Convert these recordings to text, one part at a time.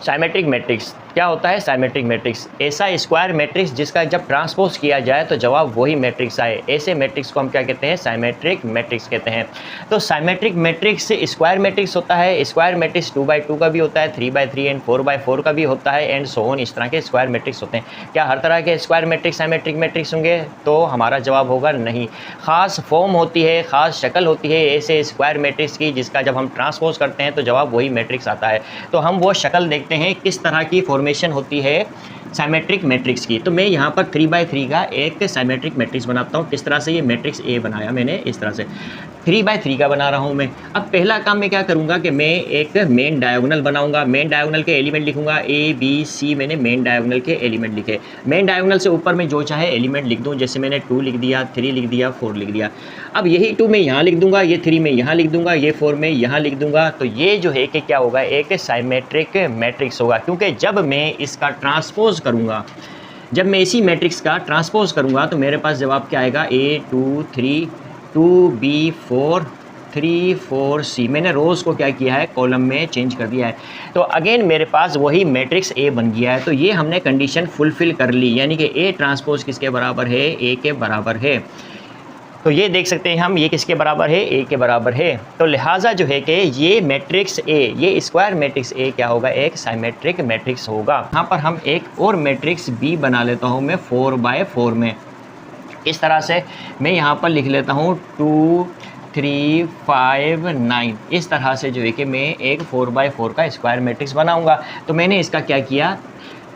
Symmetric matrix क्या होता है? साइमेट्रिक मैट्रिक्स ऐसा स्क्वायर मैट्रिक्स जिसका जब ट्रांसपोज किया जाए तो जवाब वही मैट्रिक्स आए, ऐसे मैट्रिक्स को हम क्या कहते हैं? साइमेट्रिक मैट्रिक्स कहते हैं। तो साइमेट्रिक मैट्रिक्स स्क्वायर मैट्रिक्स होता है। स्क्वायर मैट्रिक्स 2x2 का भी होता है, 3x3 एंड 4x4 का भी होता है एंड सो ऑन, इस तरह के स्क्वायर मैट्रिक्स होते हैं। क्या हर तरह के स्क्वायर मैट्रिक्स साइमेट्रिक मैट्रिक्स होंगे? तो हमारा जवाब होगा नहीं। खास फॉर्म होती है, खास शक्ल होती है ऐसे स्क्वायर मैट्रिक्स की जिसका जब हम ट्रांसपोज करते हैं तो जवाब वही मैट्रिक्स आता है। तो हम वो शक्ल देखते हैं किस तरह की फॉर्मेशन होती है साइमेट्रिक मैट्रिक्स की। तो मैं यहाँ पर 3x3 का एक साइमेट्रिक मैट्रिक्स बनाता हूँ। किस तरह से? ये मैट्रिक्स ए बनाया मैंने, इस तरह से 3x3 का बना रहा हूँ मैं। अब पहला काम मैं क्या करूँगा कि मैं एक मेन डायगोनल बनाऊँगा। मेन डायगोनल के एलिमेंट लिखूँगा ए बी सी, मैंने मेन डायगोनल के एलिमेंट लिखे। मेन डायगोनल से ऊपर मैं जो चाहे एलिमेंट लिख दूँ, जैसे मैंने 2 लिख दिया, 3 लिख दिया, 4 लिख दिया। अब यही 2 मैं यहाँ लिख दूँगा, ये 3 मैं यहाँ लिख दूँगा, ये 4 मैं यहाँ लिख दूँगा। तो ये जो है कि क्या होगा? एक साइमेट्रिक मैट्रिक्स होगा, क्योंकि जब मैं इसका ट्रांसपोज करूँगा, जब मैं इसी मैट्रिक्स का ट्रांसपोज करूँगा तो मेरे पास जवाब क्या आएगा? A2 3 2B4 3 4C। मैंने रोज़ को क्या किया है? कॉलम में चेंज कर दिया है। तो अगेन मेरे पास वही मैट्रिक्स A बन गया है। तो ये हमने कंडीशन फुलफ़िल कर ली, यानी कि A ट्रांसपोज किसके बराबर है? A के बराबर है। तो ये देख सकते हैं हम, ये किसके बराबर है? A के बराबर है। तो लिहाजा जो है कि ये मैट्रिक्स A, ये स्क्वायर मैट्रिक्स A क्या होगा? एक साइमेट्रिक मैट्रिक्स होगा। यहाँ पर हम एक और मैट्रिक्स B बना लेता हूँ मैं 4x4 में। इस तरह से मैं यहाँ पर लिख लेता हूँ 2 3 5 9। इस तरह से जो है कि मैं एक 4x4 का स्क्वायर मैट्रिक्स बनाऊँगा। तो मैंने इसका क्या किया?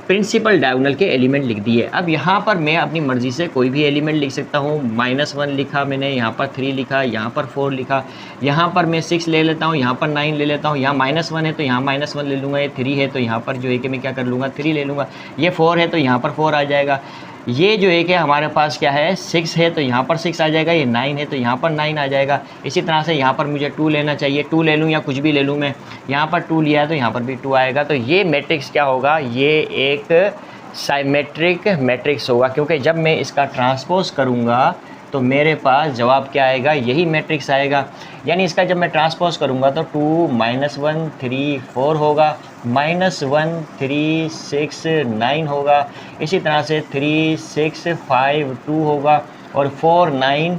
प्रिंसिपल डायगोनल के एलिमेंट लिख दिए। अब यहाँ पर मैं अपनी मर्ज़ी से कोई भी एलिमेंट लिख सकता हूँ। -1 लिखा मैंने, यहाँ पर 3 लिखा, यहाँ पर 4 लिखा, यहाँ पर मैं 6 ले लेता हूँ, यहाँ पर 9 ले लेता हूँ। यहाँ -1 है तो यहाँ -1 ले लूँगा, ये 3 है तो यहाँ पर जो है कि मैं क्या कर लूँगा? 3 ले लूँगा। ये 4 है तो यहाँ पर 4 आ जाएगा। ये जो है कि हमारे पास क्या है? 6 है तो यहाँ पर 6 आ जाएगा। ये 9 है तो यहाँ पर 9 आ जाएगा। इसी तरह से यहाँ पर मुझे 2 लेना चाहिए, 2 ले लूँ या कुछ भी ले लूँ मैं। यहाँ पर 2 लिया है तो यहाँ पर भी 2 आएगा। तो ये मैट्रिक्स क्या होगा? ये एक साइमेट्रिक मैट्रिक्स होगा, क्योंकि जब मैं इसका ट्रांसपोज करूँगा तो मेरे पास जवाब क्या आएगा? यही मैट्रिक्स आएगा। यानी इसका जब मैं ट्रांसपोज करूँगा तो 2 -1 3 4 होगा, -1 3 6 9 होगा, इसी तरह से 3 6 5 2 होगा और 4 9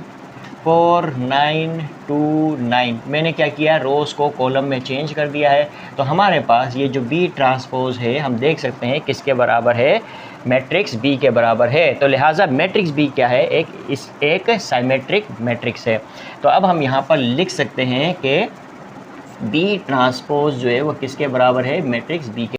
2 9। मैंने क्या किया? रोज़ को कॉलम में चेंज कर दिया है। तो हमारे पास ये जो B ट्रांसपोज है, हम देख सकते हैं किसके बराबर है? मैट्रिक्स B के बराबर है। तो लिहाजा मैट्रिक्स B क्या है? एक साइमेट्रिक मैट्रिक्स है। तो अब हम यहाँ पर लिख सकते हैं कि B ट्रांसपोज जो है वो किसके बराबर है? मैट्रिक्स B के